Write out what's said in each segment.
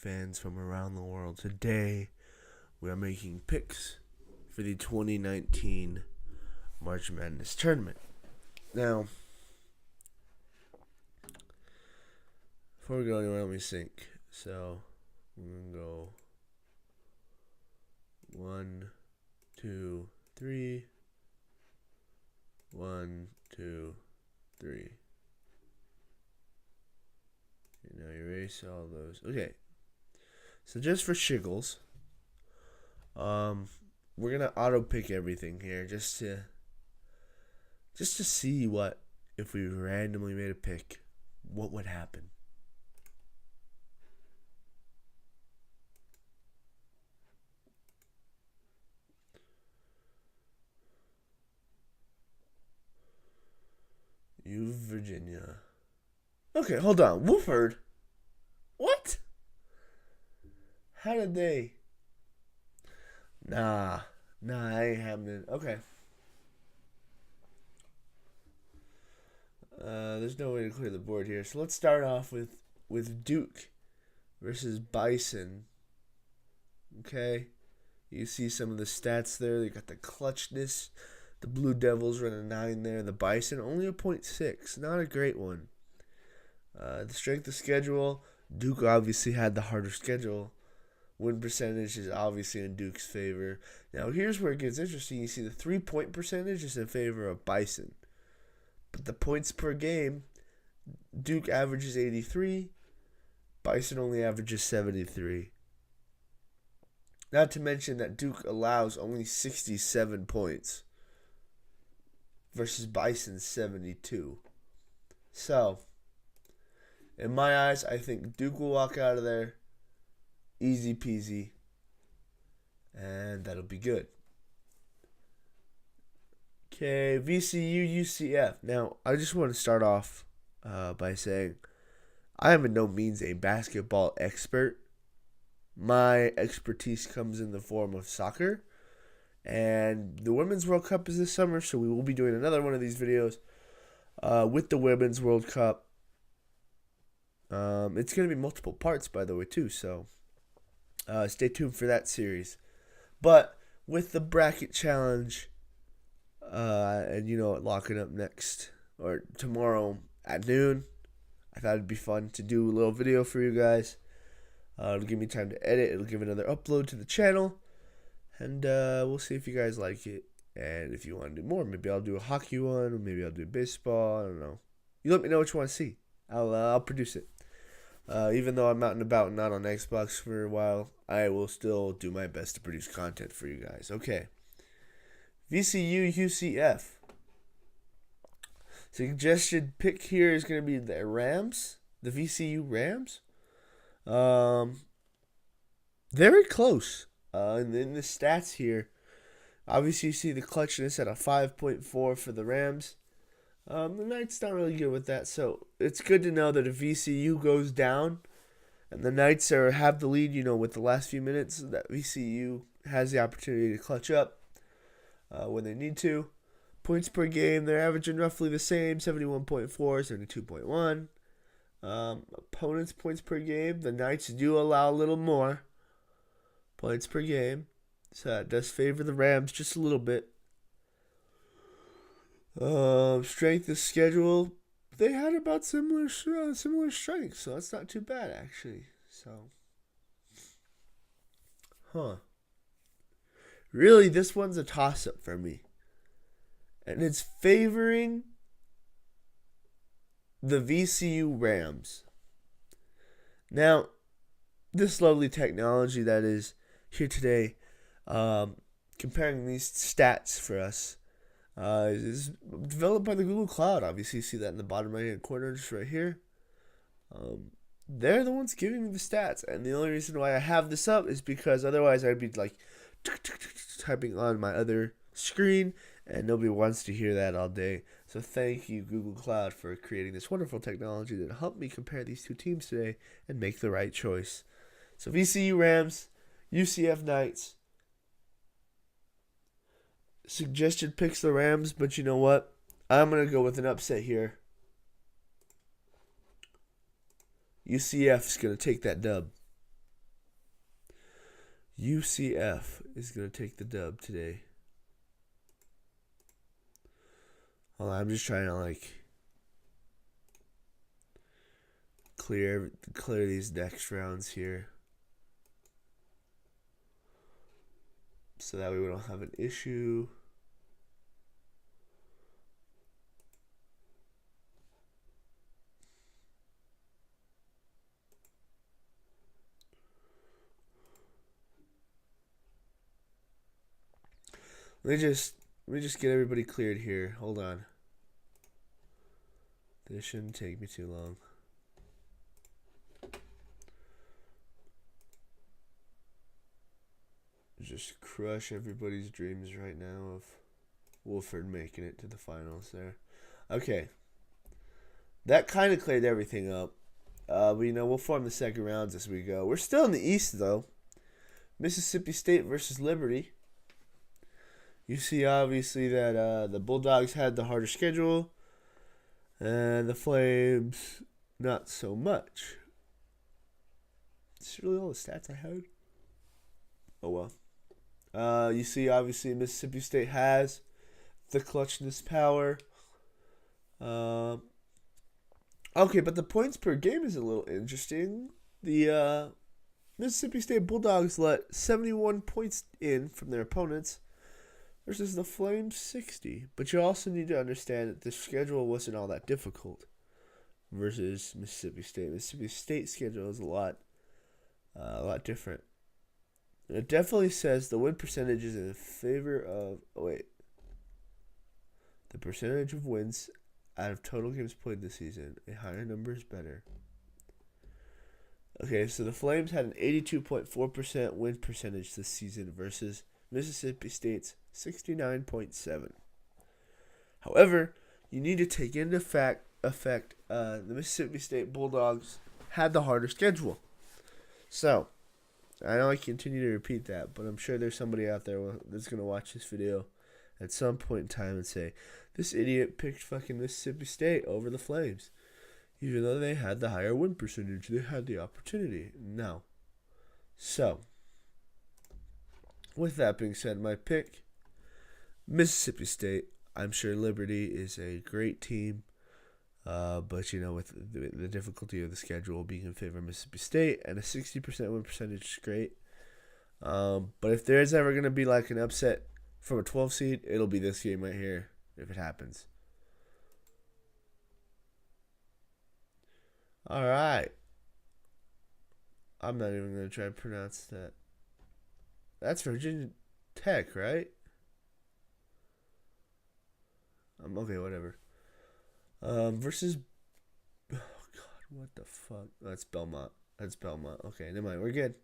fans from around the world. Today, we are making picks for the 2019 March Madness tournament. Now, before we go anywhere, let me sync. So, we're going to go 1, 2, 3. 1, 2, 3. Okay, now erase all those. Okay. So just for shiggles, we're gonna auto pick everything here just to see what if we randomly made a pick, what would happen. Virginia. Okay, hold on. Wofford? What? How did they? Nah, I ain't having it. Okay. There's no way to clear the board here. So let's start off with Duke versus Bison. Okay. You see some of the stats there. They got the clutchness. The Blue Devils run a 9 there. The Bison only a 0.6. Not a great one. The strength of schedule, Duke obviously had the harder schedule. Win percentage is obviously in Duke's favor. Now here's where it gets interesting. You see the 3-point percentage is in favor of Bison. But the points per game, Duke averages 83. Bison only averages 73. Not to mention that Duke allows only 67 points versus Bison's 72. So, in my eyes, I think Duke will walk out of there easy peasy, and that'll be good. Okay, VCU, UCF. Now, I just want to start off by saying I am in no means a basketball expert. My expertise comes in the form of soccer. And the Women's World Cup is this summer, so we will be doing another one of these videos with the Women's World Cup. It's going to be multiple parts, by the way, too, so stay tuned for that series. But with the bracket challenge, and locking up next, or tomorrow at noon, I thought it'd be fun to do a little video for you guys. It'll give me time to edit. It'll give another upload to the channel. And we'll see if you guys like it. And if you want to do more, maybe I'll do a hockey one, or maybe I'll do baseball. I don't know. You let me know what you want to see. I'll produce it. Even though I'm out and about and not on Xbox for a while, I will still do my best to produce content for you guys. Okay. VCU UCF. Suggested pick here is going to be the Rams. The VCU Rams. Very close. In the stats here, obviously you see the clutchness at a 5.4 for the Rams. The Knights not really good with that, so it's good to know that if VCU goes down and the Knights have the lead, with the last few minutes, that VCU has the opportunity to clutch up when they need to. Points per game, they're averaging roughly the same, 71.4, 72.1. Opponents' points per game, the Knights do allow a little more points per game, so it does favor the Rams just a little bit. Strength of schedule, they had about similar strength, so that's not too bad actually. So, really, this one's a toss-up for me, and it's favoring the VCU Rams. Now, this lovely technology that is here today, comparing these stats for us, is developed by the Google Cloud. Obviously, you see that in the bottom right-hand corner, just right here. They're the ones giving me the stats, and the only reason why I have this up is because otherwise I'd be like typing on my other screen, and nobody wants to hear that all day. So thank you, Google Cloud, for creating this wonderful technology that helped me compare these two teams today and make the right choice. So VCU Rams, UCF Knights. Suggested picks the Rams, but you know what? I'm going to go with an upset here. UCF's going to take that dub. UCF is going to take the dub today. Hold on, I'm just trying to clear these next rounds here, so that way we don't have an issue. Let me just get everybody cleared here. Hold on. This shouldn't take me too long. Just crush everybody's dreams right now of Wolford making it to the finals there. Okay. That kind of cleared everything up. But we'll form the second rounds as we go. We're still in the East, though. Mississippi State versus Liberty. You see, obviously, that the Bulldogs had the harder schedule, and the Flames, not so much. That's really all the stats I had. Oh, well. You see, obviously, Mississippi State has the clutchness power. Okay, but the points per game is a little interesting. The Mississippi State Bulldogs let 71 points in from their opponents, versus the Flames 60. But you also need to understand that the schedule wasn't all that difficult versus Mississippi State. Mississippi State's schedule is a lot different. And it definitely says the win percentage is in favor of... The percentage of wins out of total games played this season. A higher number is better. Okay, so the Flames had an 82.4% win percentage this season versus Mississippi State's 69.7. However, you need to take into effect the Mississippi State Bulldogs had the harder schedule. So, I know I continue to repeat that, but I'm sure there's somebody out there that's going to watch this video at some point in time and say, this idiot picked fucking Mississippi State over the Flames. Even though they had the higher win percentage, they had the opportunity. No. So, with that being said, my pick, Mississippi State. I'm sure Liberty is a great team, but with the difficulty of the schedule being in favor of Mississippi State and a 60% win percentage is great. But if there's ever going to be an upset from a 12 seed, it'll be this game right here if it happens. All right. I'm not even going to try to pronounce that. That's Virginia Tech, right? Okay, whatever. Versus... Oh, God, what the fuck? Oh, that's Belmont. Okay, never mind. We're good.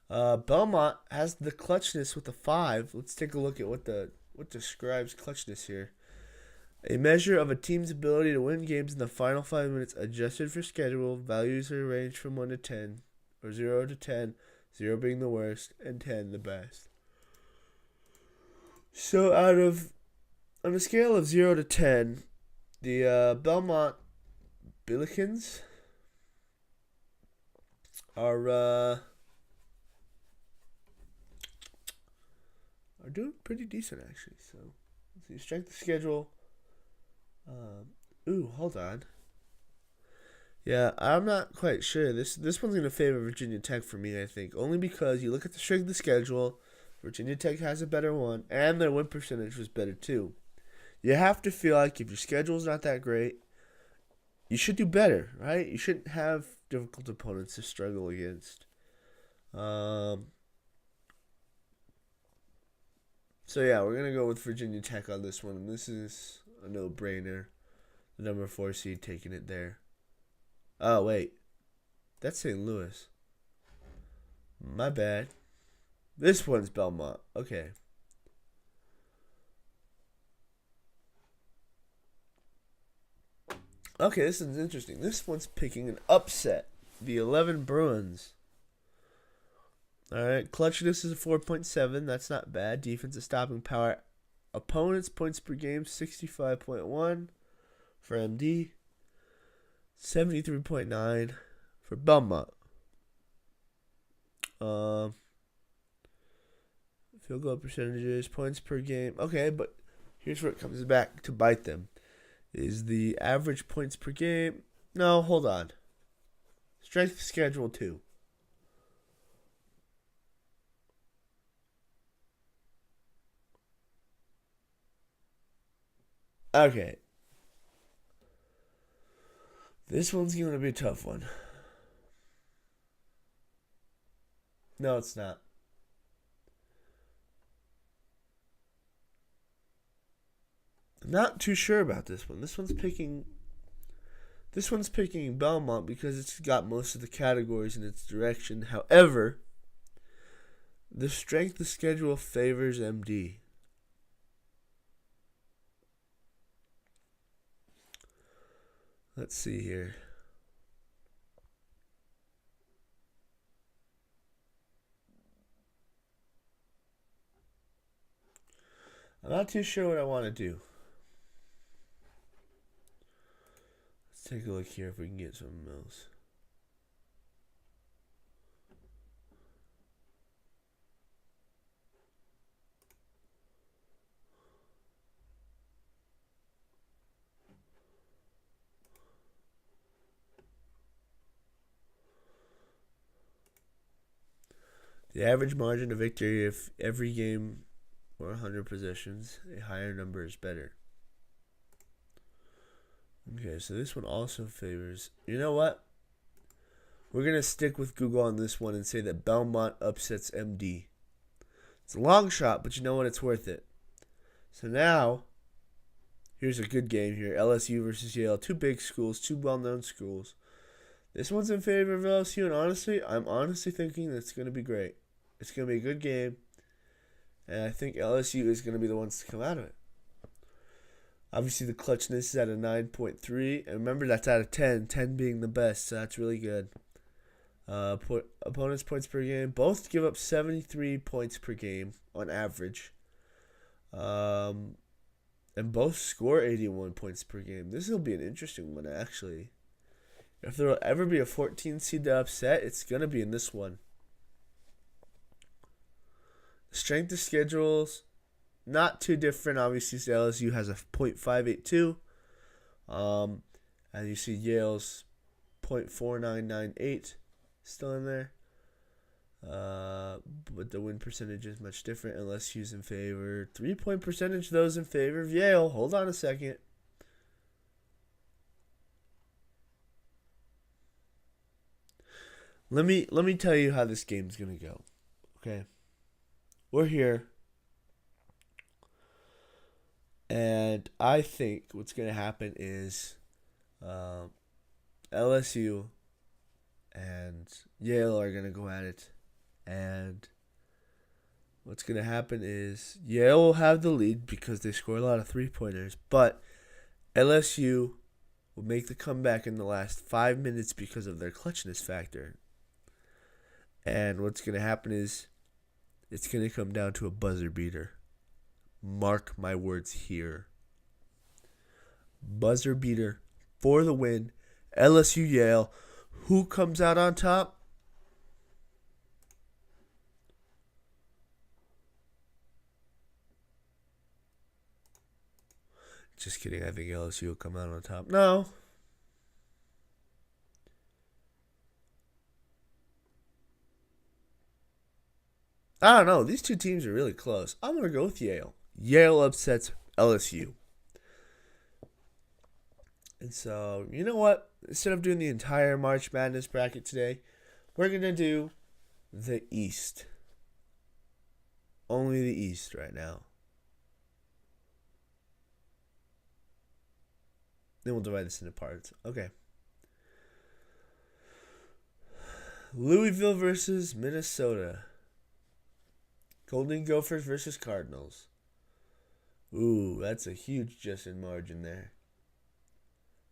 Belmont has the clutchness with a 5. Let's take a look at what describes clutchness here. A measure of a team's ability to win games in the final 5 minutes adjusted for schedule. Values are ranged from 1 to 10, or 0 to 10, 0 being the worst, and 10 the best. So on a scale of 0 to 10, the Belmont Billikens are doing pretty decent, actually. So, let's see. Strength of schedule. Hold on. Yeah, I'm not quite sure. This one's going to favor Virginia Tech for me, I think. Only because you look at the strength of the schedule, Virginia Tech has a better one, and their win percentage was better too. You have to feel like if your schedule's not that great, you should do better, right? You shouldn't have difficult opponents to struggle against. So yeah, we're going to go with Virginia Tech on this one. This is a no-brainer. The number 4 seed taking it there. Oh, wait. That's St. Louis. My bad. This one's Belmont. Okay. Okay, this is interesting. This one's picking an upset. The 11 Bruins. Alright, clutchness is a 4.7. That's not bad. Defensive stopping power. Opponents' points per game, 65.1 for MD. 73.9 for Belmont. Field goal percentages, points per game. Okay, but here's where it comes back to bite them. Is the average points per game? No, hold on. Strength schedule 2. Okay. This one's going to be a tough one. No, it's not. I'm not too sure about this one. This one's picking Belmont because it's got most of the categories in its direction. However, the strength of schedule favors MD. Let's see here. I'm not too sure what I want to do. Let's take a look here if we can get something else. The average margin of victory if every game or 100 possessions, a higher number is better. Okay, so this one also favors. You know what? We're going to stick with Google on this one and say that Belmont upsets MD. It's a long shot, but you know what? It's worth it. So now, here's a good game here. LSU versus Yale. Two big schools, two well-known schools. This one's in favor of LSU, and honestly, I'm honestly thinking that it's going to be great. It's going to be a good game, and I think LSU is going to be the ones to come out of it. Obviously, the clutchness is at a 9.3, and remember, that's out of 10, 10 being the best, so that's really good. Opponents' points per game, both give up 73 points per game on average, and both score 81 points per game. This will be an interesting one, actually. If there will ever be a 14 seed to upset, it's going to be in this one. Strength of schedules, not too different. Obviously, LSU has a .582. And you see Yale's .4998 still in there. But the win percentage is much different. LSU's in favor. 3-point percentage, those in favor of Yale. Hold on a second. Let me tell you how this game's going to go. Okay. We're here, and I think what's going to happen is LSU and Yale are going to go at it, and what's going to happen is Yale will have the lead because they score a lot of three-pointers, but LSU will make the comeback in the last 5 minutes because of their clutchness factor. And what's going to happen is it's going to come down to a buzzer beater. Mark my words here. Buzzer beater for the win. LSU Yale. Who comes out on top? Just kidding. I think LSU will come out on top. No. I don't know. These two teams are really close. I'm going to go with Yale. Yale upsets LSU. And so, you know what? Instead of doing the entire March Madness bracket today, we're going to do the East. Only the East right now. Then we'll divide this into parts. Okay. Louisville versus Minnesota. Golden Gophers versus Cardinals. Ooh, that's a huge just in margin there.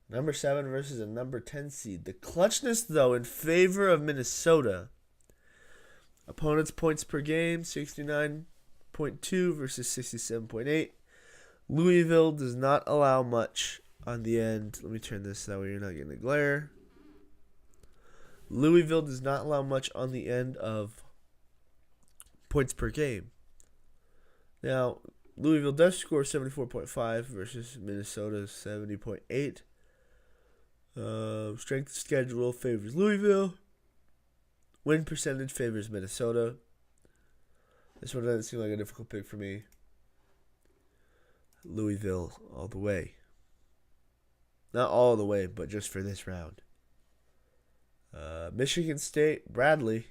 Number 7 versus a number 10 seed. The clutchness, though, in favor of Minnesota. Opponents' points per game, 69.2 versus 67.8. Louisville does not allow much on the end. Let me turn this that way you're not getting a glare. Louisville does not allow much on the end of points per game. Now, Louisville does score 74.5 versus Minnesota's 70.8. Strength of schedule favors Louisville. Win percentage favors Minnesota. This one doesn't seem like a difficult pick for me. Louisville all the way. Not all the way, but just for this round. Michigan State, Bradley.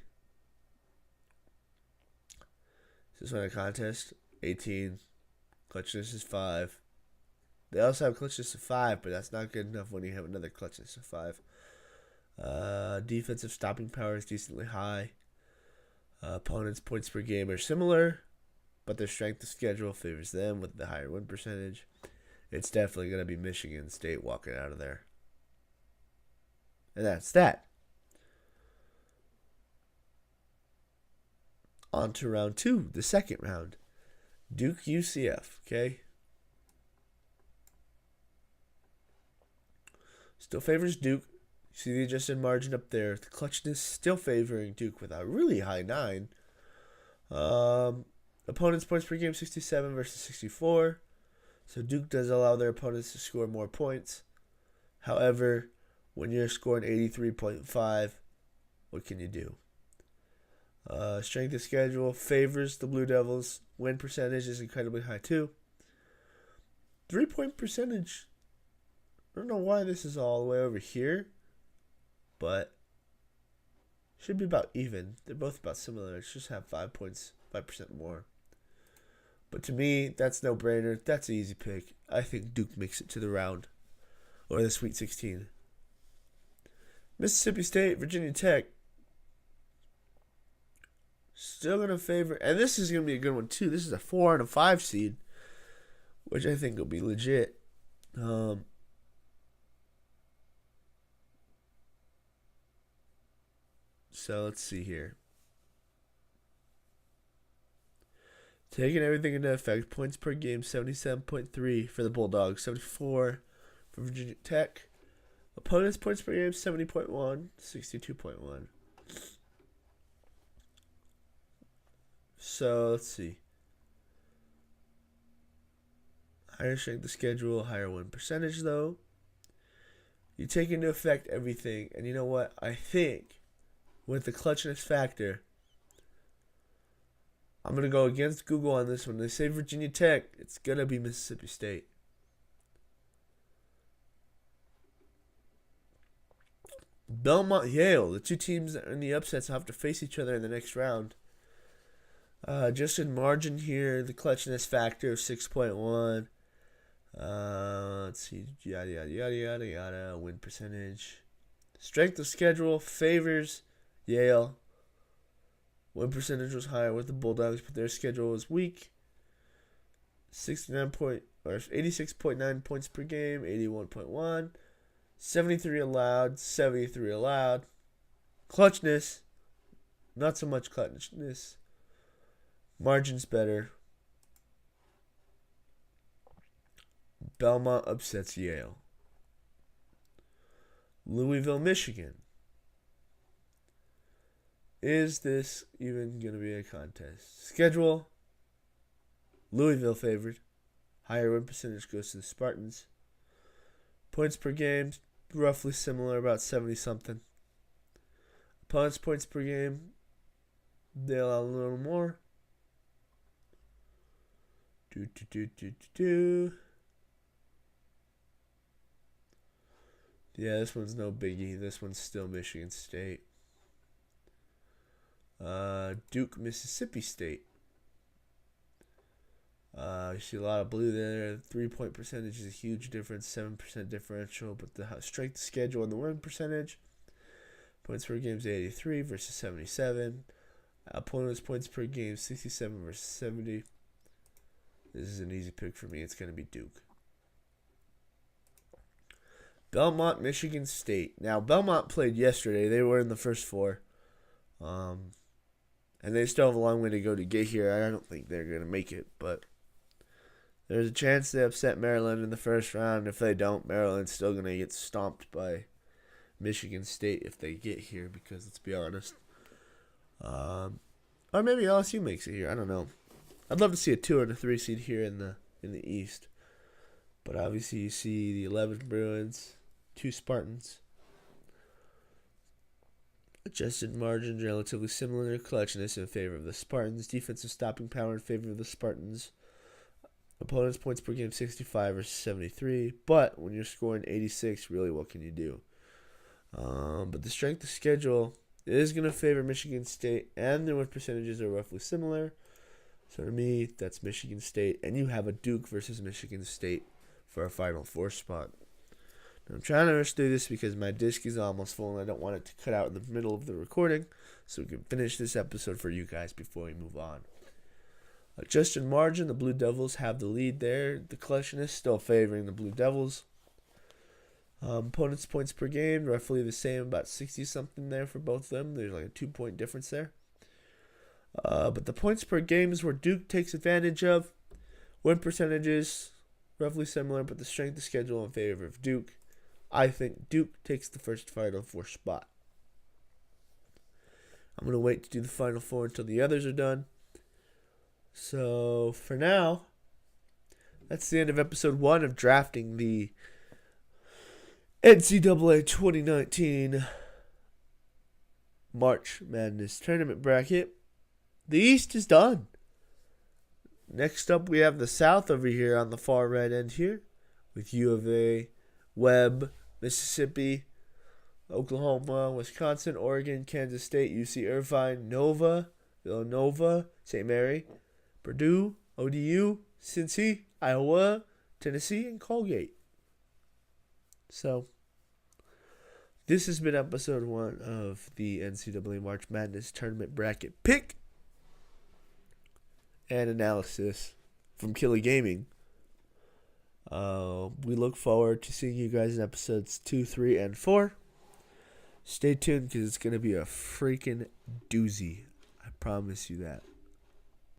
This is one a contest. 18. Clutchness is 5. They also have clutchness of 5, but that's not good enough when you have another clutchness of 5. Defensive stopping power is decently high. Opponents' points per game are similar, but their strength of schedule favors them with the higher win percentage. It's definitely going to be Michigan State walking out of there. And that's that. On to round 2, the second round. Duke UCF, okay? Still favors Duke. See the adjusted margin up there. The clutchness still favoring Duke with a really high 9. Opponents' points per game, 67 versus 64. So Duke does allow their opponents to score more points. However, when you're scoring 83.5, what can you do? Strength of schedule favors the Blue Devils. Win percentage is incredibly high too. 3-point percentage. I don't know why this is all the way over here, but should be about even. They're both about similar. It's just have 5% more. But to me, that's no brainer. That's an easy pick. I think Duke makes it to the round or the Sweet 16. Mississippi State, Virginia Tech. Still going to favor, and this is going to be a good one too. This is a 4 and a 5 seed, which I think will be legit. So let's see here. Taking everything into effect, points per game, 77.3 for the Bulldogs, 74 for Virginia Tech. Opponents' points per game, 70.1, 62.1. So let's see. Higher strength of schedule, higher win percentage though. You take into effect everything, and you know what? I think with the clutchness factor, I'm going to go against Google on this one. They say Virginia Tech, it's going to be Mississippi State. Belmont, Yale, the two teams that are in the upsets will have to face each other in the next round. Just in margin here, the clutchness factor of 6.1. Let's see, yada, yada, yada, yada, yada. Win percentage. Strength of schedule favors Yale. Win percentage was higher with the Bulldogs, but their schedule was weak. 86.9 points per game, 81.1. 73 allowed, 73 allowed. Clutchness, not so much clutchness. Margin's better. Belmont upsets Yale. Louisville, Michigan. Is this even going to be a contest? Schedule. Louisville favored. Higher win percentage goes to the Spartans. Points per game, roughly similar, about 70-something. Opponents' points per game, they allow a little more. Yeah, this one's no biggie. This one's still Michigan State. Duke, Mississippi State. You see a lot of blue there. 3-point percentage is a huge difference, 7% differential, but the strength schedule and the win percentage. Points per game is 83 versus 77. Opponents' points per game 67 versus 70. This is an easy pick for me. It's going to be Duke. Belmont, Michigan State. Now, Belmont played yesterday. They were in the first 4. And they still have a long way to go to get here. I don't think they're going to make it, but there's a chance they upset Maryland in the first round. If they don't, Maryland's still going to get stomped by Michigan State if they get here, because let's be honest. Or maybe LSU makes it here. I don't know. I'd love to see a 2 and a 3 seed here in the East. But obviously you see the 11 Bruins, 2 Spartans. Adjusted margins relatively similar. Clutchness in favor of the Spartans. Defensive stopping power in favor of the Spartans. Opponents' points per game 65 versus 73. But when you're scoring 86, really what can you do? But the strength of schedule is going to favor Michigan State, and their win percentages are roughly similar. So to me, that's Michigan State. And you have a Duke versus Michigan State for a Final Four spot. Now, I'm trying to rush through this because my disc is almost full and I don't want it to cut out in the middle of the recording, so we can finish this episode for you guys before we move on. Adjusted margin, the Blue Devils have the lead there. The clutchness still favoring the Blue Devils. Opponents' points per game, roughly the same, about 60-something there for both of them. There's like a 2-point difference there. But the points per game is where Duke takes advantage of. Win percentages, roughly similar, but the strength of schedule in favor of Duke. I think Duke takes the first Final Four spot. I'm going to wait to do the Final Four until the others are done. So, for now, that's the end of episode 1 of drafting the NCAA 2019 March Madness Tournament bracket. The East is done. Next up, we have the South over here on the far right end here with U of A, Webb, Mississippi, Oklahoma, Wisconsin, Oregon, Kansas State, UC Irvine, Nova, Villanova, St. Mary, Purdue, ODU, Cincy, Iowa, Tennessee, and Colgate. So, this has been episode 1 of the NCAA March Madness Tournament Bracket Pick and Analysis from Killa Gaming. We look forward to seeing you guys in episodes 2, 3, and 4. Stay tuned because it's going to be a freaking doozy. I promise you that.